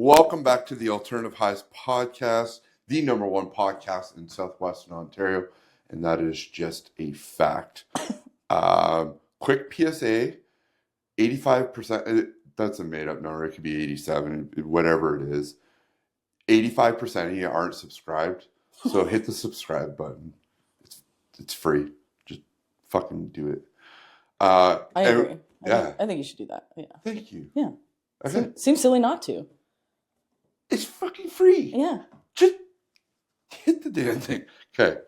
Welcome back to the Alternative Highs podcast, the number one podcast in Southwestern Ontario, and that is just a fact. Quick PSA, 85%, that's a made-up number, it could be 87, whatever it is. 85% of you aren't subscribed, so hit the subscribe button. It's free. Just fucking do it. I agree. Yeah. I think you should do that. Yeah. Thank you. Yeah. Okay. Seems silly not to. It's fucking free. Yeah. Just hit the damn thing. Okay.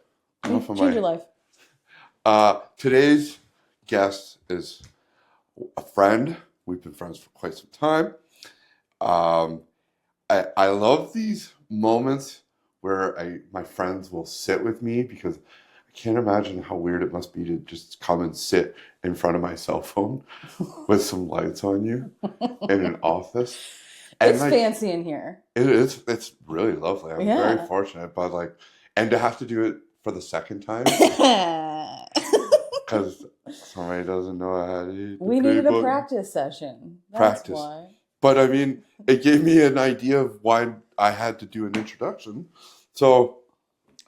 Change your life. Today's guest is a friend. We've been friends for quite some time. I love these moments where my friends will sit with me because I can't imagine how weird it must be to just come and sit in front of my cell phone with some lights on you in an office. It's fancy in here. It is. It's really lovely. I'm very fortunate, but and to have to do it for the second time because somebody doesn't know how to eat. We needed a practice session. That's why. But I mean, it gave me an idea of why I had to do an introduction. So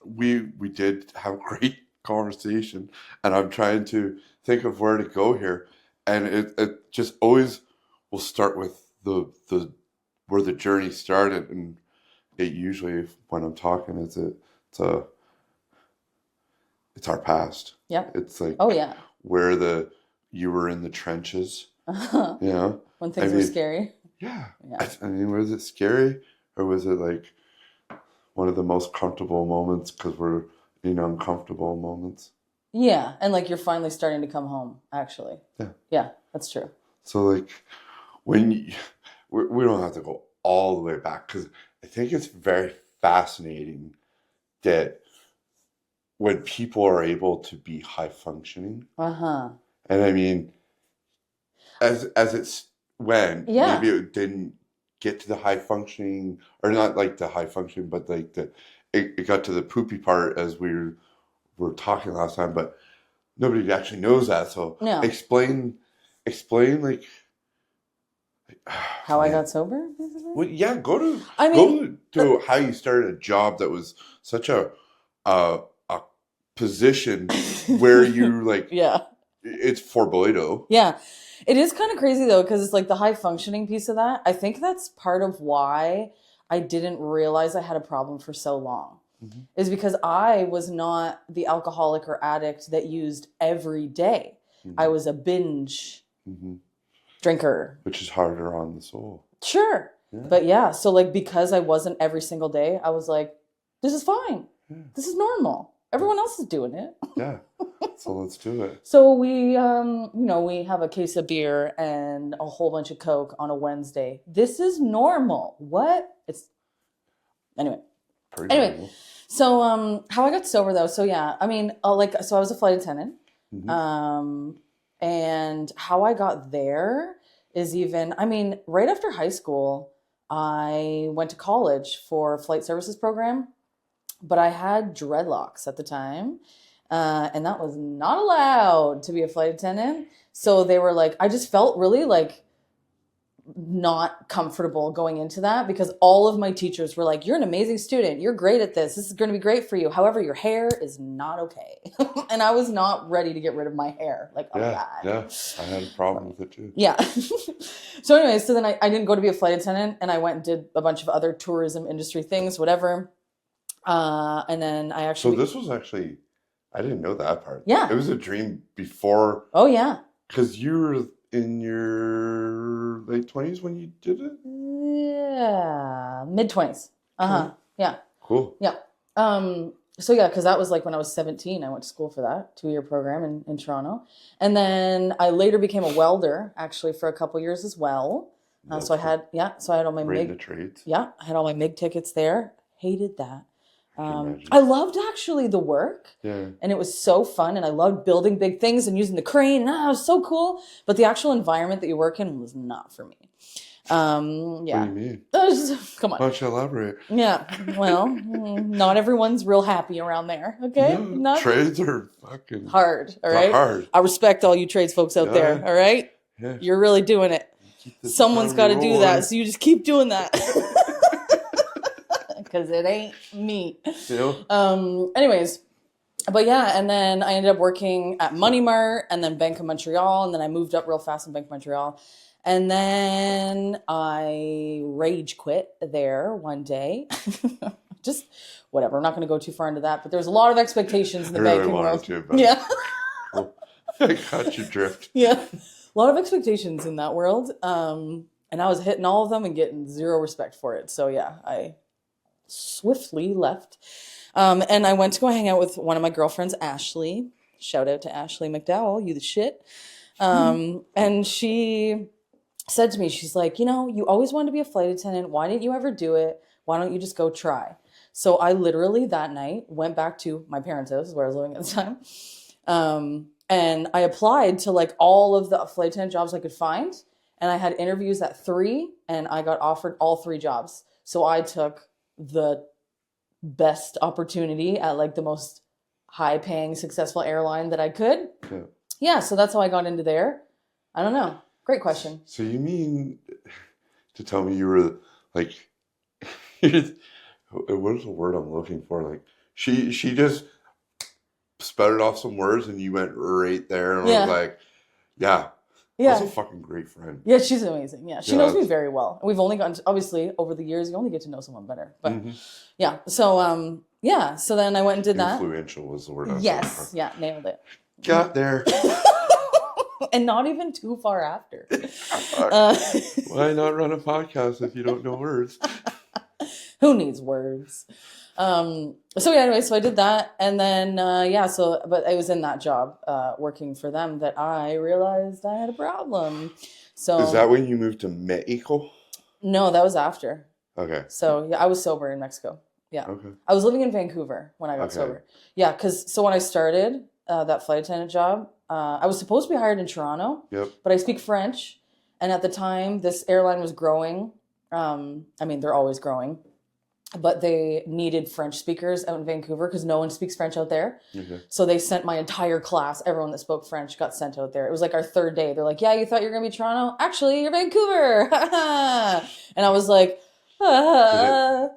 we did have a great conversation, and I'm trying to think of where to go here. And it just always will start with the where the journey started, and it usually, when I'm talking, it's our past. Yeah. It's like where you were in the trenches. You know, when things were scary. Yeah. I mean, was it scary, or was it like one of the most comfortable moments because we're in uncomfortable moments? Yeah, and you're finally starting to come home, actually. Yeah, that's true. So when we don't have to go all the way back, because I think it's very fascinating that when people are able to be high functioning. And I mean, as it's maybe it didn't get to the high functioning, or not the high functioning, but it got to the poopy part as we were talking last time, but nobody actually knows that. So explain how I got sober, basically? Well, yeah, go to how you started a job that was such a position where you it's forboido. Yeah. It is kind of crazy though, because it's the high functioning piece of that. I think that's part of why I didn't realize I had a problem for so long. Mm-hmm. Is because I was not the alcoholic or addict that used every day. Mm-hmm. I was a binge drinker. Which is harder on the soul. Sure. Yeah. But so because I wasn't every single day, I was like, this is fine. Yeah. This is normal. Everyone else is doing it. Yeah. So let's do it. So we, we have a case of beer and a whole bunch of Coke on a Wednesday. This is normal. What? Anyway. Normal. So how I got sober though. So yeah, I mean, so I was a flight attendant. Mm-hmm. And how I got there is right after high school, I went to college for a flight services program. But I had dreadlocks at the time, and that was not allowed to be a flight attendant. So they were I just felt really not comfortable going into that because all of my teachers were like, you're an amazing student. You're great at this. This is going to be great for you. However, your hair is not okay. And I was not ready to get rid of my hair. Yeah, I had a problem with it too. Yeah. So anyway, so then I didn't go to be a flight attendant, and I went and did a bunch of other tourism industry things, whatever. And then I actually... So this was actually... I didn't know that part. Yeah. It was a dream before... Oh, yeah. Because you were in your late 20s when you did it? Yeah. Mid-20s. Uh-huh. Yeah. Cool. Yeah. So yeah, because that was when I was 17. I went to school for that 2-year program in Toronto. And then I later became a welder, actually, for a couple years as well. So I had all my MIG... trades. Yeah. I had all my MIG tickets there. Hated that. I loved actually the work, and it was so fun, and I loved building big things and using the crane, and it was so cool. But the actual environment that you work in was not for me. Yeah. What do you mean? Come on. Why don't you elaborate? Yeah. Well, not everyone's real happy around there. Okay. No, trades are fucking hard. All right. Hard. I respect all you trades folks out there. All right. Yeah. You're really doing it. keep this Someone's got to economy do that. rolling. So you just keep doing that. Because it ain't me. You know? Anyways, but yeah, and then I ended up working at Money Mart and then Bank of Montreal, and then I moved up real fast in Bank of Montreal. And then I rage quit there one day. Just whatever. I'm not going to go too far into that, but there's a lot of expectations in the I really banking wanted world. to, but Yeah. I got your drift. Yeah. A lot of expectations in that world. And I was hitting all of them and getting zero respect for it. So yeah, I swiftly left. And I went to go hang out with one of my girlfriends, Ashley. Shout out to Ashley McDowell, you the shit. And she said to me, she's like, you always wanted to be a flight attendant. Why didn't you ever do it? Why don't you just go try? So I literally that night went back to my parents' house, where I was living at the time. And I applied to like all of the flight attendant jobs I could find. And I had interviews at 3 and I got offered all 3 jobs. So I took the best opportunity at like the most high paying, successful airline that I could. Yeah. So that's how I got into there. I don't know. Great question. So you mean to tell me you were like, what is the word I'm looking for? Like she just spouted off some words and you went right there and I was like, yeah. That's a fucking great friend. Yeah, she's amazing. Yeah, she knows me very well. We've only gotten obviously over the years, you only get to know someone better. But yeah, so so then I went and did that. Influential was the word I was Yes, looking for. yeah, nailed it. Got there. And not even too far after. Why not run a podcast if you don't know words? Who needs words? So yeah, anyway, so I did that. And then, but I was in that job, working for them that I realized I had a problem. So is that when you moved to Mexico? No, that was after. Okay. So yeah, I was sober in Mexico. Yeah. Okay. I was living in Vancouver when I got sober. Yeah. So when I started, that flight attendant job, I was supposed to be hired in Toronto, but I speak French. And at the time this airline was growing. They're always growing. But they needed French speakers out in Vancouver because no one speaks French out there. Okay. So they sent my entire class, everyone that spoke French got sent out there. It was like our 3rd day. They're like, yeah, you thought you were going to be Toronto? Actually, you're Vancouver. And I was like, I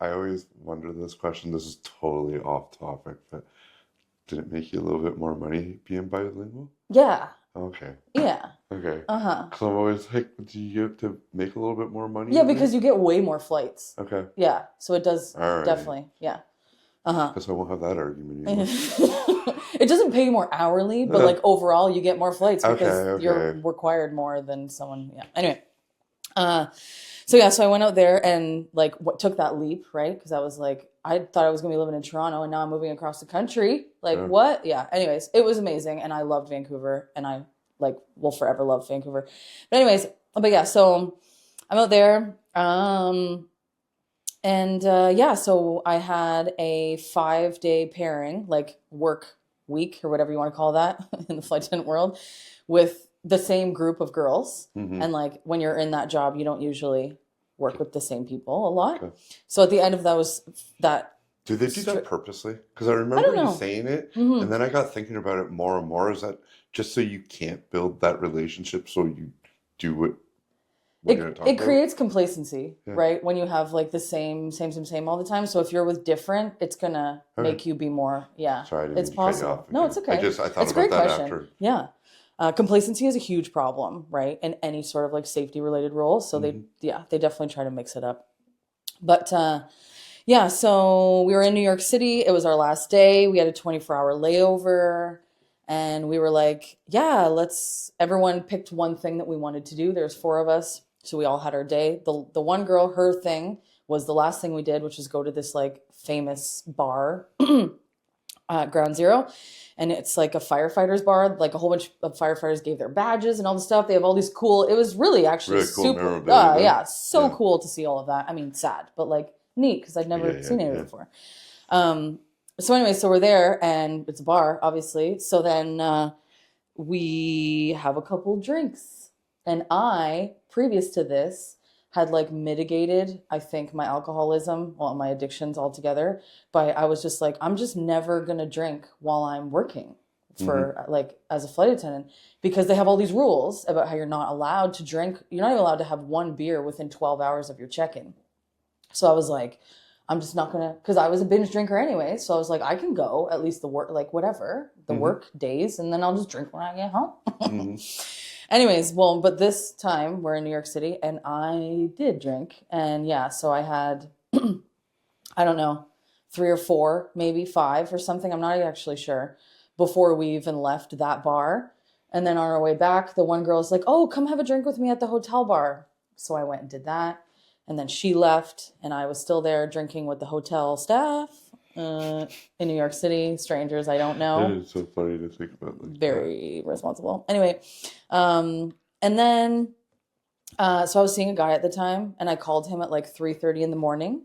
always wonder this question. This is totally off topic, but did it make you a little bit more money being bilingual? Yeah. Okay. Yeah. Okay. Because I'm always like, do you get to make a little bit more money? Yeah, because you get way more flights. Okay. Yeah. So it does definitely. Yeah. Guess I won't have that argument anymore. It doesn't pay you more hourly, but like overall you get more flights because you're required more than someone. Yeah. Anyway. So I went out there and like took that leap, right? Because I was like, I thought I was going to be living in Toronto and now I'm moving across the country. Like what? Yeah. Anyways, it was amazing. And I loved Vancouver and I will forever love Vancouver. But anyways, so I'm out there. So I had a 5-day pairing, like work week or whatever you want to call that in the flight attendant world with the same group of girls. And like when you're in that job, you don't usually work with the same people a lot. Okay. So at the end of that. Do they do that purposely? Because I remember you saying it and then I got thinking about it more and more. Is that just so you can't build that relationship so you do it? It creates complacency, right? When you have like the same all the time. So if you're with different, it's gonna make you be more. Yeah, sorry, it's possible. No, it's okay. I thought about that after. Yeah, complacency is a huge problem, right? In any sort of like safety related role. So they definitely try to mix it up. But so we were in New York City. It was our last day. We had a 24-hour layover. And we were like, everyone picked one thing that we wanted to do. There's 4 of us. So we all had our day. The one girl, her thing was the last thing we did, which was go to this like famous bar, Ground Zero. And it's like a firefighters bar. Like a whole bunch of firefighters gave their badges and all this stuff. They have all these cool, it was really actually super, cool to see all of that. I mean, sad, but like neat because I'd never seen it before. So anyway, so we're there and it's a bar, obviously. So then we have a couple drinks. And I, previous to this, had like mitigated, I think, my alcoholism, my addictions altogether. But I was just like, I'm just never going to drink while I'm working for like as a flight attendant, because they have all these rules about how you're not allowed to drink. You're not even allowed to have one beer within 12 hours of your check-in. So I was like, I'm just not gonna, because I was a binge drinker anyway. So I was like, I can go at least the work, like whatever, the work days, and then I'll just drink when I get home. Anyways, well, but this time we're in New York City and I did drink. And yeah, so I had, I don't know, 3 or 4, maybe 5 or something. I'm not actually sure, before we even left that bar. And then on our way back, the one girl's like, oh, come have a drink with me at the hotel bar. So I went and did that. And then she left, and I was still there drinking with the hotel staff in New York City. Strangers I don't know. It is so funny to think about. Like Very responsible. Anyway, and then so I was seeing a guy at the time, and I called him at like 3:30 in the morning,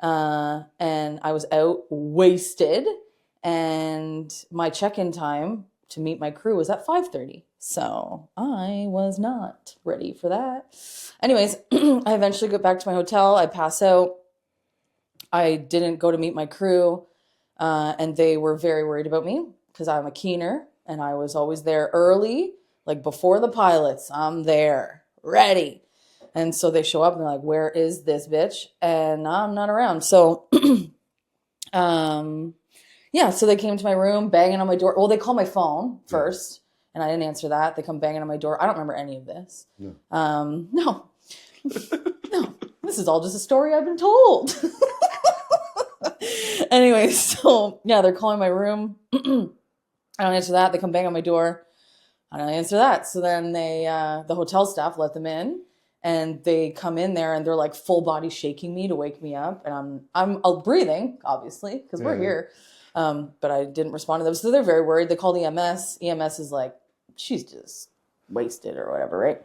and I was out wasted, and my check-in time to meet my crew was at 5:30. So I was not ready for that. Anyways, I eventually get back to my hotel. I pass out. I didn't go to meet my crew, and they were very worried about me because I'm a keener and I was always there early, like before the pilots. I'm there, ready. And so they show up and they're like, where is this bitch? And I'm not around. So, yeah, so they came to my room, banging on my door. Well, they called my phone first, and I didn't answer that. They come banging on my door. I don't remember any of this. No. No. No. This is all just a story I've been told. Anyway, so, yeah, they're calling my room. I don't answer that. They come bang on my door. I don't answer that. So then they, the hotel staff let them in. And they come in there and they're like full body shaking me to wake me up. And I'm breathing, obviously, because we're here. But I didn't respond to them. So they're very worried. They called EMS. EMS is like, she's just wasted or whatever, right?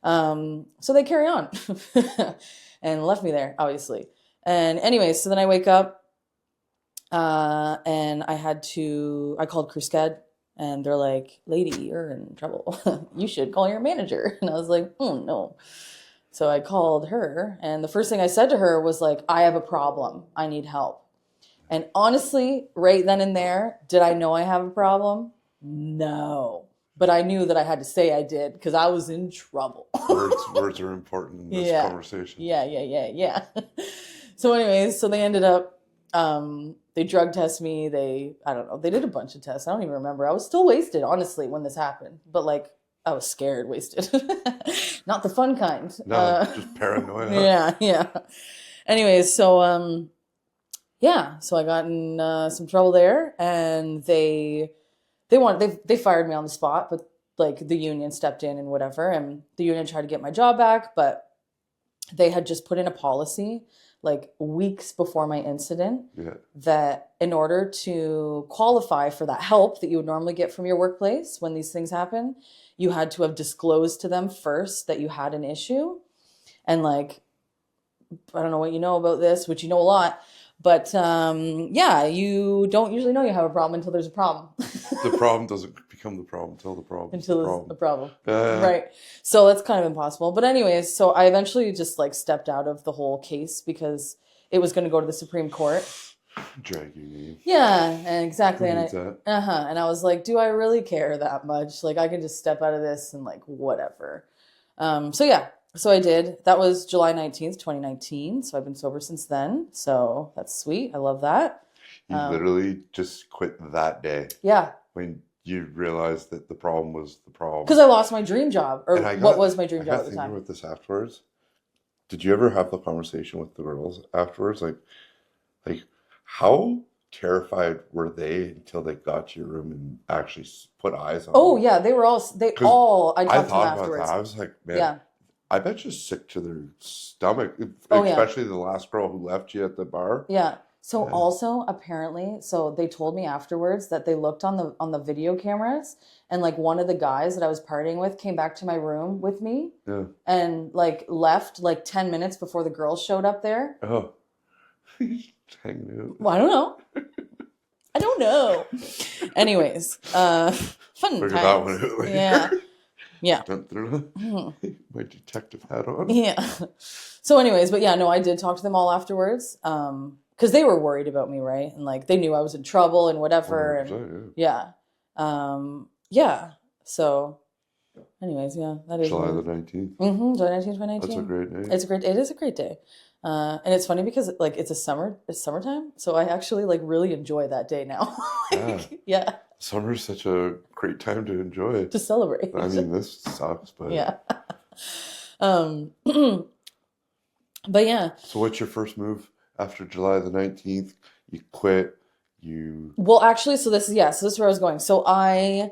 So they carry on and left me there, obviously. And anyway, so then I wake up and I called Cruiscad. And they're like, lady, you're in trouble. You should call your manager. And I was like, oh, no. So I called her. And the first thing I said to her was like, I have a problem. I need help. And honestly, right then and there, did I know I have a problem? No. But I knew that I had to say I did because I was in trouble. Words are important in this conversation. Yeah. So anyways, so they ended up, they drug test me. I don't know. They did a bunch of tests. I don't even remember. I was still wasted, honestly, when this happened. But like, I was scared, wasted. Not the fun kind. No, just paranoia. Yeah. Anyways, so, yeah. So I got in some trouble there. And they fired me on the spot. But like, the union stepped in and whatever. And the union tried to get my job back. But they had just put in a policy like weeks before my incident, that in order to qualify for that help that you would normally get from your workplace when these things happen, you had to have disclosed to them first that you had an issue. And like, I don't know what you know about this, which you know a lot, but yeah, you don't usually know you have a problem until there's a problem. The problem doesn't become the problem until the problem is the problem. The problem. Right. So that's kind of impossible. But anyways, so I eventually just like stepped out of the whole case because it was going to go to the Supreme Court. Dragging you. Yeah, and exactly. And and I was like, do I really care that much? Like I can just step out of this and like whatever. So yeah. So I did. That was July 19th, 2019. So I've been sober since then. So that's sweet. I love that. You literally just quit that day. Yeah. When you realized that the problem was the problem. Because I lost my dream job. Or what was my dream job at the time. With this afterwards. Did you ever have the conversation with the girls afterwards? Like how terrified were they until they got to your room and actually put eyes on you? Oh, yeah. They all, I talked to them afterwards. That. I was like, man, I bet you're sick to their stomach. Especially the last girl who left you at the bar. Yeah. So also apparently, so they told me afterwards that they looked on the video cameras and like one of the guys that I was partying with came back to my room with me and like left like 10 minutes before the girls showed up there. Oh, hanging out. Well, I don't know. Anyways, fun times. That one out later. Yeah. My detective hat on. Yeah. So anyways, but yeah, no, I did talk to them all afterwards. Because they were worried about me, right? And like they knew I was in trouble and whatever. And yeah. Yeah. So, anyways, yeah, that is July the one. 19th. July 19th, That's a 2019. great day. It is a great day. And it's funny because like it's summertime. So I actually like really enjoy that day now. Yeah. Like, yeah, Summer's such a great time to enjoy. to celebrate. I mean, this sucks, but Yeah. Um, but yeah. so what's your first move after July the 19th? You quit, you Well, actually, so this is where I was going. So I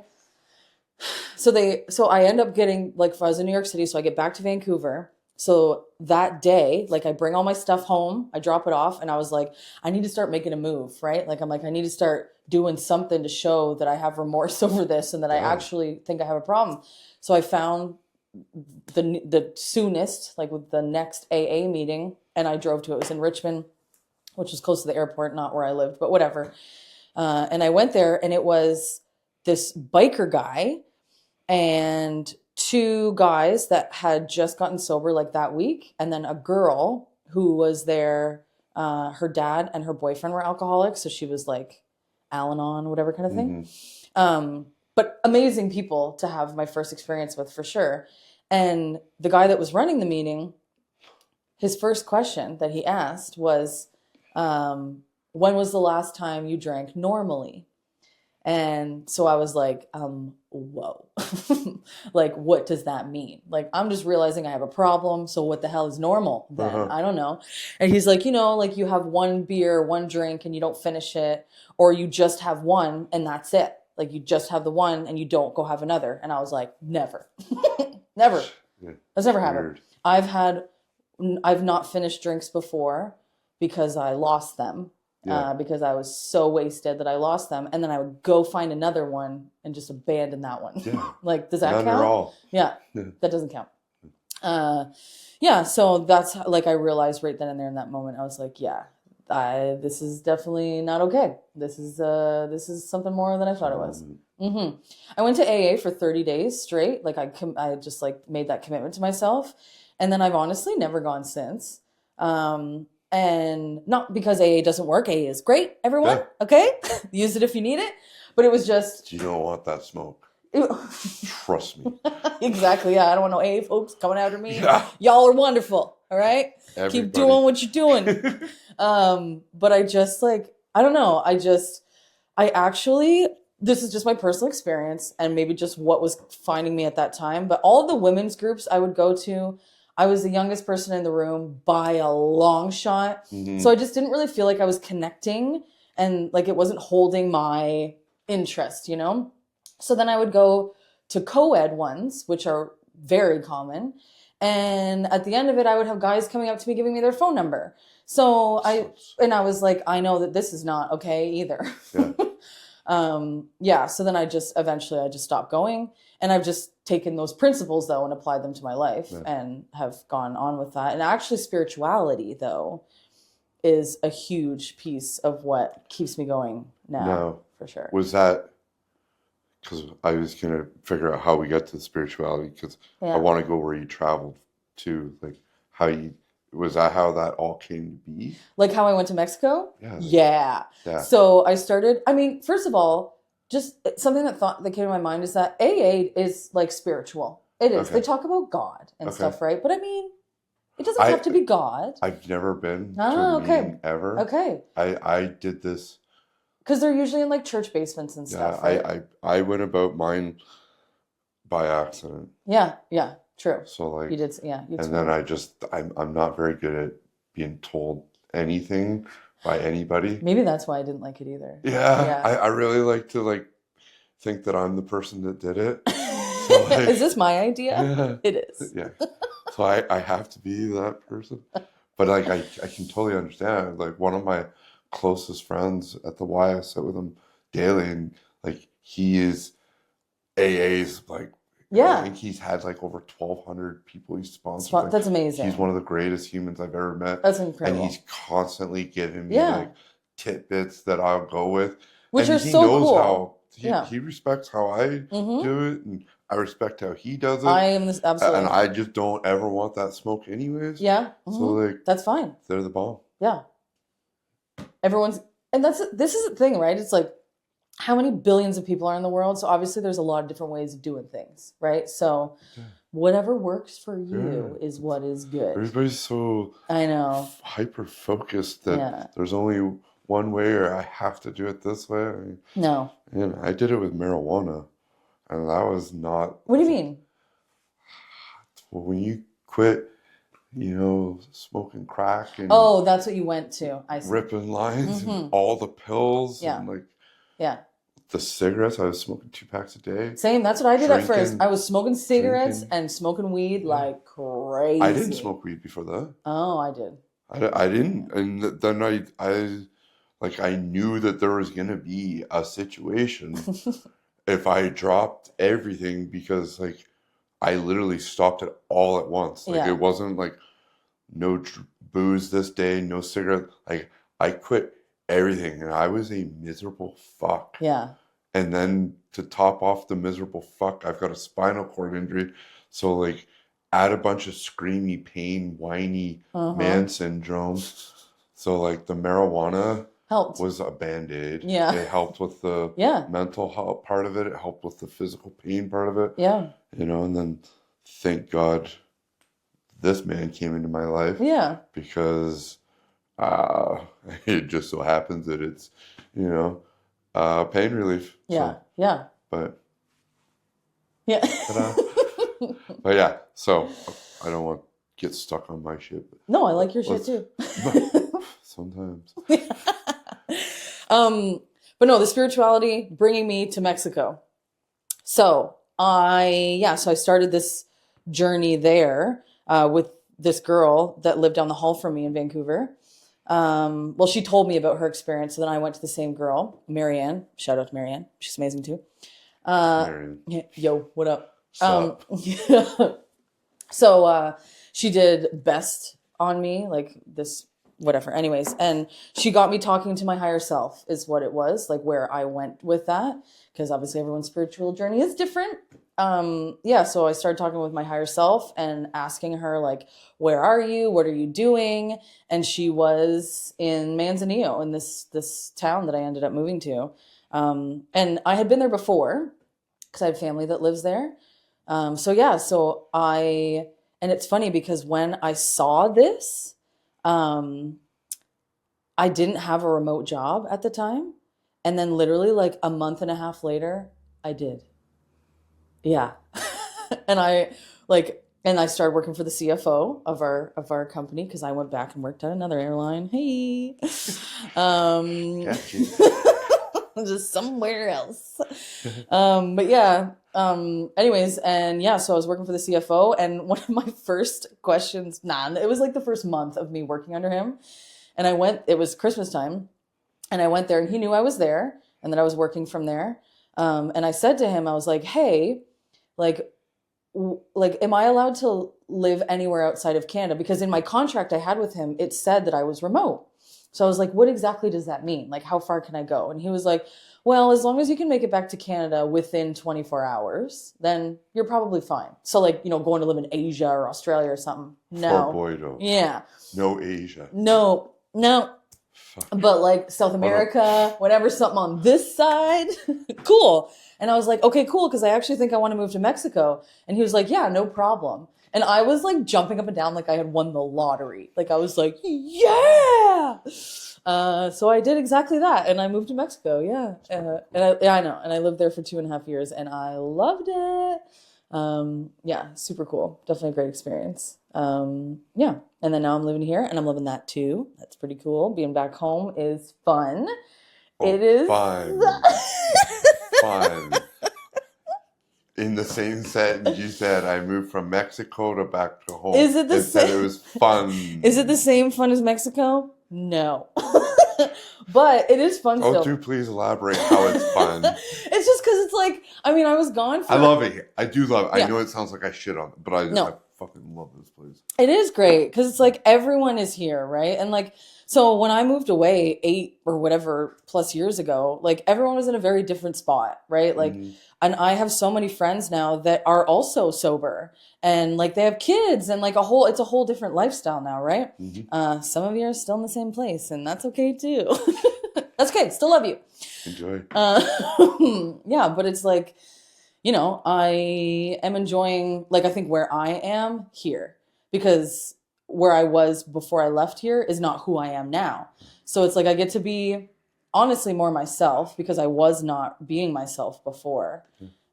end up getting like if I was in New York City, so I get back to Vancouver. So that day, like I bring all my stuff home, I drop it off, and I was like, I need to start making a move, right? Like I'm like, I need to start doing something to show that I have remorse over this and that I yeah. actually think I have a problem. So I found the soonest, like with the next AA meeting, and I drove to it. It was in Richmond, which was close to the airport, not where I lived, but whatever. And I went there, and it was this biker guy and two guys that had just gotten sober like that week, and then a girl who was there. Her dad and her boyfriend were alcoholics, so she was like Al-Anon, whatever kind of thing. But amazing people to have my first experience with for sure. And the guy that was running the meeting, his first question that he asked was, when was the last time you drank normally? And so I was like, whoa, like, what does that mean? Like, I'm just realizing I have a problem. So what the hell is normal then? I don't know. And he's like, like you have one beer, one drink, and you don't finish it, or you just have one and that's it. Like you just have the one and you don't go have another. And I was like, never, never. Yeah, That's never happened. I've not finished drinks before because I lost them. Because I was so wasted that I lost them, and then I would go find another one and just abandon that one. Yeah. Like, does that None count? at all. Yeah, that doesn't count. Yeah, so that's like I realized right then and there in that moment. I was like, yeah, this is definitely not okay. This is something more than I thought it was. I went to AA for 30 days straight. Like I just like made that commitment to myself, and then I've honestly never gone since. And not because AA doesn't work. AA is great, everyone. Yeah. Okay? Use it if you need it. But it was just... You don't want that smoke. Trust me. Exactly, yeah. I don't want no AA folks coming after me. Yeah. Y'all are wonderful, all right? Everybody. Keep doing what you're doing. But I just like, I don't know. I actually, this is just my personal experience and maybe just what was finding me at that time. But all the women's groups I would go to, I was the youngest person in the room by a long shot. So I just didn't really feel like I was connecting and like it wasn't holding my interest, So then I would go to co-ed ones, which are very common. And at the end of it, I would have guys coming up to me, giving me their phone number. So I was like, I know that this is not okay either. Yeah. So then I just stopped going, and I've just taken those principles though and applied them to my life and have gone on with that. And actually spirituality though is a huge piece of what keeps me going now, for sure. Was that, because I was going to figure out how we got to spirituality, because I want to go where you traveled to, like was that how that all came to be? Like how I went to Mexico? Yeah. So I started, first of all, just something that came to my mind is that AA is like spiritual. It is. Okay. They talk about God and stuff, right? But it doesn't have to be God. I've never been to a meeting ever. Okay. I did this. Because they're usually in like church basements and stuff, right? I went about mine by accident. Yeah, true. So like you did, and then I'm not very good at being told anything by anybody. Maybe that's why I didn't like it either. Yeah. I really like to think that I'm the person that did it. So is this my idea? Yeah. It is. Yeah. So I have to be that person. But like I can totally understand. Like one of my closest friends at the Y, I sit with him daily, and like he is AA's like I think he's had like over 1,200 people he's sponsored. That's amazing. He's one of the greatest humans I've ever met. That's incredible. And he's constantly giving me like tidbits that I'll go with. Which and are so cool. He respects how I do it, and I respect how he does it. I am this absolutely. And I just don't ever want that smoke anyways. Yeah. So like that's fine. They're the bomb. Yeah. This is the thing, right? It's like how many billions of people are in the world? So obviously there's a lot of different ways of doing things, right? So whatever works for you is what is good. Everybody's so I know. hyper focused that there's only one way, or I have to do it this way. No. I did it with marijuana, and that was not. What do you mean? Well, when you quit, smoking crack and that's what you went to. I see. Ripping lines and all the pills and the cigarettes. I was smoking 2 packs a day. Same. That's what I did at first. I was smoking cigarettes and smoking weed like crazy. I didn't smoke weed before that. Oh, I did. I didn't, and then I knew that there was gonna be a situation if I dropped everything, because I literally stopped it all at once. It wasn't no booze this day, no cigarette. I quit everything, and I was a miserable fuck. Yeah. And then to top off the miserable fuck, I've got a spinal cord injury. So add a bunch of screamy pain, whiny man syndrome. So the marijuana helped. Was a band-aid. Yeah. It helped with the mental health part of it. It helped with the physical pain part of it. Yeah. And then thank God this man came into my life. Yeah. Because it just so happens that it's, pain relief. Yeah. So, yeah. But. Yeah. But yeah, so I don't want to get stuck on my shit. No, I like your shit too. Sometimes. But no, the spirituality bringing me to Mexico. So I started this journey there with this girl that lived down the hall from me in Vancouver. Well, she told me about her experience. So then I went to the same girl, Marianne. Shout out to Marianne. She's amazing too. Marianne. Yo, what up? So she did best on me, this, whatever. Anyways, and she got me talking to my higher self is what it was, where I went with that, because obviously everyone's spiritual journey is different. So I started talking with my higher self and asking her, where are you? What are you doing? And she was in Manzanillo, in this town that I ended up moving to. And I had been there before because I had family that lives there. And it's funny because when I saw this, I didn't have a remote job at the time. And then literally a month and a half later, I did. Yeah. And I started working for the CFO of our company, because I went back and worked at another airline. Hey. Just somewhere else. Anyways, and so I was working for the CFO, and one of my first questions, it was the first month of me working under him. And it was Christmas time, and I went there, and he knew I was there and that I was working from there. And I said to him, I was like, hey, am I allowed to live anywhere outside of Canada? Because in my contract I had with him, it said that I was remote. So I was like, what exactly does that mean? How far can I go? And he was like, well, as long as you can make it back to Canada within 24 hours, then you're probably fine. So going to live in Asia or Australia or something. No. Yeah. No Asia. No. But South America, whatever, something on this side. Cool. And I was like, okay, cool. Because I actually think I want to move to Mexico. And he was like, yeah, no problem. And I was jumping up and down I had won the lottery. I was like, yeah. So I did exactly that. And I moved to Mexico. Yeah. I know. And I lived there for 2.5 years and I loved it. Super cool. Definitely a great experience. And then now I'm living here and I'm loving that too. That's pretty cool. Being back home is fun. It is fun. Fun. In the same sentence, you said I moved from Mexico to back to home. Is it the same? Said it was fun. Is it the same fun as Mexico? No. But it is fun still. Oh, do please elaborate how it's fun. It's just because it's I was gone for... I love it here. I do love it. Yeah. I know it sounds like I shit on it, but I fucking love this place. It is great because it's everyone is here, right? And so when I moved away 8 or whatever plus years ago, everyone was in a very different spot, right? And I have so many friends now that are also sober and they have kids and it's a whole different lifestyle now, right? Mm-hmm. Some of you are still in the same place and that's okay too. That's okay. Still love you. Enjoy. Yeah, but it's like, I am enjoying, like, I think where I am here, because where I was before I left here is not who I am now. So it's like I get to be honestly more myself because I was not being myself before.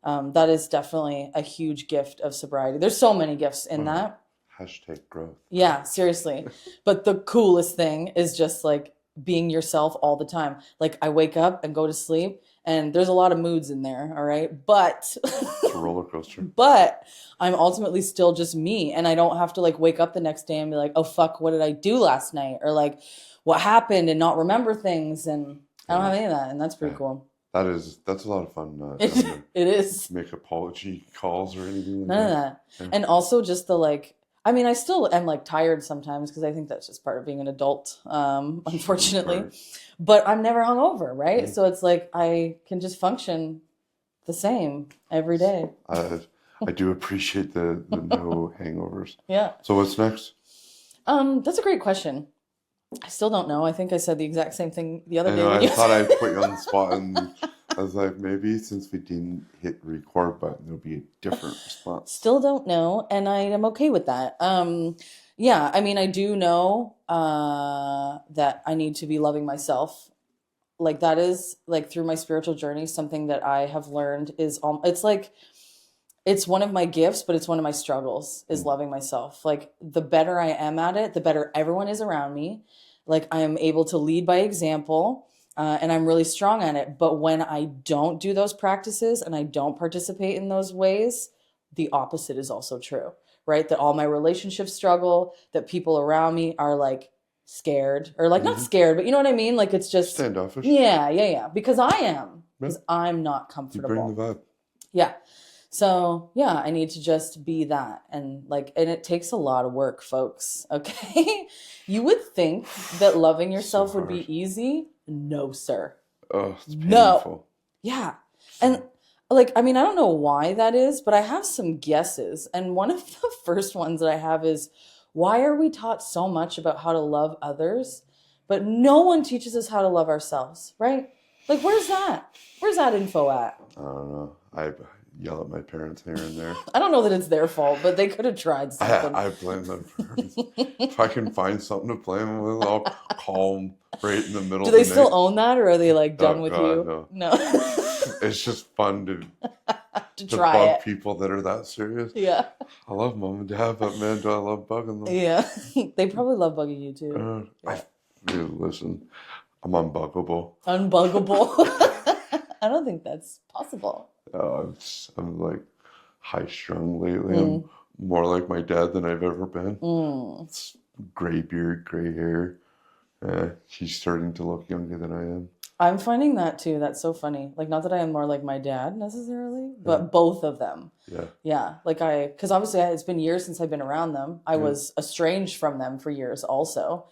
That is definitely a huge gift of sobriety. There's so many gifts in that. Hashtag growth. Yeah, seriously. But the coolest thing is just like being yourself all the time. Like I wake up and go to sleep and there's a lot of moods in there, all right? But It's a roller coaster. but I'm ultimately still just me, and I don't have to like wake up the next day and be like, "Oh fuck, what did I do last night?" or like what happened and not remember things, and I don't have any of that, and that's pretty cool. That's a lot of fun. It is. Make apology calls or anything like None of that. Yeah. And also just the like, I mean, I still am like tired sometimes because I think that's just part of being an adult, unfortunately. Right. But I'm never hungover, right? Yeah. So it's like I can just function the same every day. I do appreciate the no hangovers. Yeah. So what's next? That's a great question. I still don't know. I think I said the exact same thing the other I day. know, when I you thought I'd put you on the spot, and I was like, maybe since we didn't hit record button, there'll be a different response. Still don't know, and I am okay with that. Yeah, I mean, I do know that I need to be loving myself. Like that is like through my spiritual journey, something that I have learned is it's like it's one of my gifts, but it's one of my struggles is loving myself. Like the better I am at it, the better everyone is around me. Like I am able to lead by example, and I'm really strong at it. But when I don't do those practices and I don't participate in those ways, the opposite is also true, right? That all my relationships struggle, that people around me are like scared or like not scared, but you know what I mean? Like it's just Standoffish. yeah. Because I am, because I'm not You comfortable. bring the vibe. Yeah. So yeah, I need to just be that. And it takes a lot of work, folks. Okay. You would think that loving yourself would be easy. No, sir. Oh, it's painful. No. Yeah. And like, I mean, I don't know why that is, but I have some guesses. And one of the first ones that I have is, why are we taught so much about how to love others, but no one teaches us how to love ourselves, right? Like, where's that? Where's that info at? I don't know. I yell at my parents here and there. I don't know that it's their fault, but they could have tried something. I blame them for if I can find something to blame them with, I'll call them right in the middle Do of the they still night. own that, or are they like done Oh, with God, you? no. It's just fun To to try bug it. people that are that serious. Yeah. I love mom and dad, but man, do I love bugging them. Yeah. They probably love bugging you too. Listen, I'm unbuggable. Unbuggable. I don't think that's possible. I'm like high strung lately. I'm more like my dad than I've ever been. It's gray beard, gray hair. He's starting to look younger than I am. I'm finding that too. That's so funny. Like, not that I am more like my dad necessarily, but both of them. Yeah. Yeah. Like because obviously it's been years since I've been around them. I was estranged from them for years also.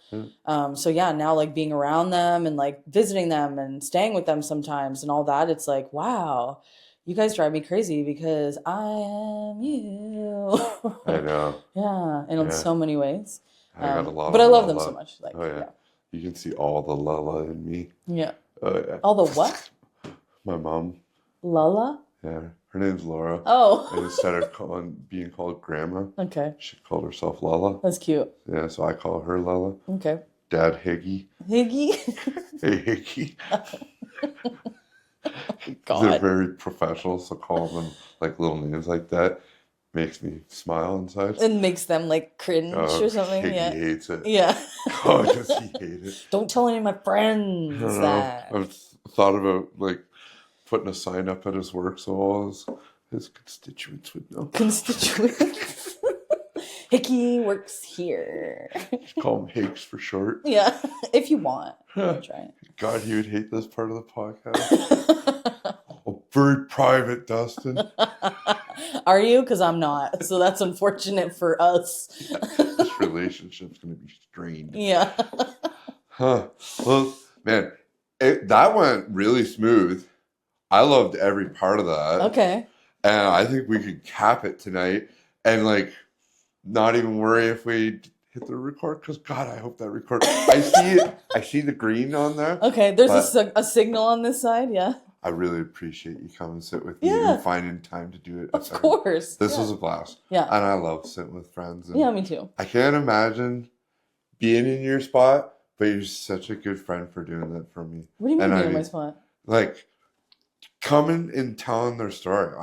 So yeah, now like being around them and like visiting them and staying with them sometimes and all that, it's like, wow, you guys drive me crazy because I am you. I know. Yeah. And in so many ways. I got a lot but of I love Lala. them so much. Like, oh, yeah. You can see all the Lala in me. Yeah. Yeah. All the what? My mom. Lala? Yeah. Her name's Laura. Oh. And instead of being called Grandma, Okay. she called herself Lala. That's cute. Yeah, so I call her Lala. Okay. Dad Higgy. Higgy? Hey, Higgy. God. They're very professional, so calling them like little names like that makes me smile inside. It makes them like cringe or something. Higgy Yeah. hates it. Yeah. God, does he hate it? Don't tell any of my friends that. I've thought about like putting a sign up at his work so all his constituents would know. Constituents. Hickey works here. Just call him Higgs for short. Yeah. If you want. I'll try it. God, he would hate this part of the podcast. Oh, very private, Dustin. Are you? Because I'm not. So that's unfortunate for us. This relationship's going to be strained. Yeah. Huh. Well, man, that went really smooth. I loved every part of that. Okay. And I think we could cap it tonight and like not even worry if we hit the record because God, I hope that record. I see it. I see the green on there. Okay, there's But a signal on this side. Yeah. I really appreciate you coming and sit with me Yeah. and finding time to do it. Of course. This yeah. was a blast. Yeah. And I love sitting with friends. And Yeah, me too. I can't imagine being in your spot, but you're such a good friend for doing that for me. What do you mean And being in my spot? Like coming and telling their story.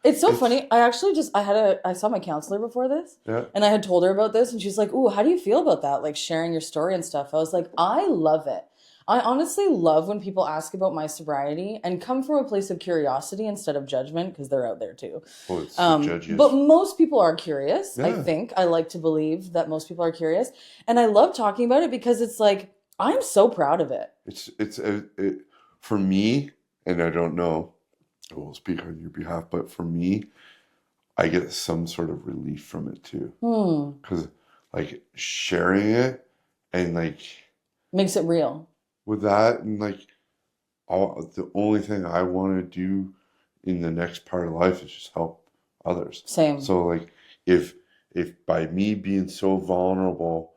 It's so funny. I actually I saw my counselor before this. Yeah. And I had told her about this and she's like, "Ooh, how do you feel about that? Like sharing your story and stuff." I was like, "I love it. I honestly love when people ask about my sobriety and come from a place of curiosity instead of judgment because they're out there too. Oh, it's judges. But most people are curious. Yeah. I think I like to believe that most people are curious, and I love talking about it because it's like I'm so proud of it. It's for me, and I don't know. I will speak on your behalf, but for me, I get some sort of relief from it too, because like sharing it and like makes it real. With that and like the only thing I want to do in the next part of life is just help others. Same. So like if by me being so vulnerable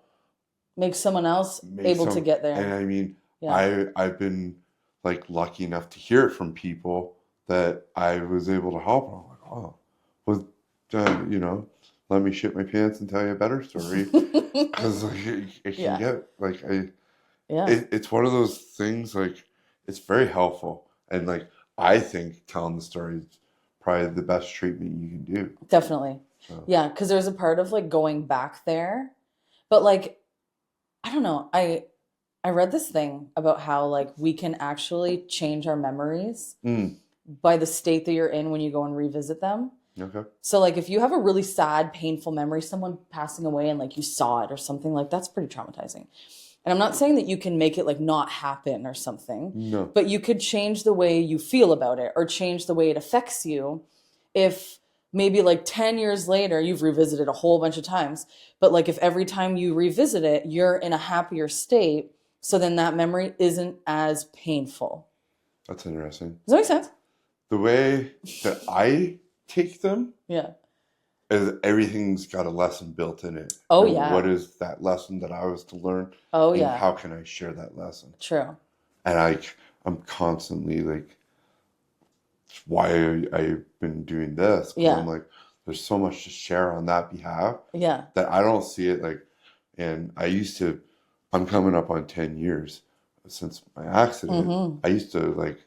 makes someone else able to get there. And I mean, I've been like lucky enough to hear it from people that I was able to help. I'm like, oh, well, you know, let me shit my pants and tell you a better story because like it can get like it's one of those things like it's very helpful, and like I think telling the story is probably the best treatment you can do. Definitely. So. Yeah, because there's a part of like going back there, but like I don't know. I read this thing about how like we can actually change our memories by the state that you're in when you go and revisit them. Okay. So like if you have a really sad, painful memory, someone passing away and like you saw it or something, like that's pretty traumatizing. And I'm not saying that you can make it like not happen or something. No. But you could change the way you feel about it or change the way it affects you if maybe like 10 years later you've revisited a whole bunch of times. But like if every time you revisit it, you're in a happier state, so then that memory isn't as painful. That's interesting. Does that make sense? The way that I take them is everything's got a lesson built in it. Oh, and yeah. what is that lesson that I was to learn? Oh, and yeah. How can I share that lesson? True. And I'm constantly like, it's why I've been doing this. Yeah. I'm like, there's so much to share on that behalf. Yeah. That I don't see it like, and I'm coming up on 10 years since my accident. Mm-hmm. I used to like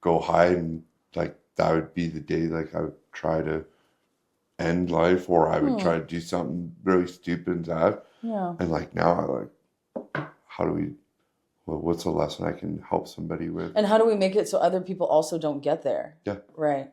go hide and like, that would be the day like I would try to end life, or I would try to do something really stupid and sad. Yeah. And like now I like, what's a lesson I can help somebody with? And how do we make it so other people also don't get there? Yeah. Right.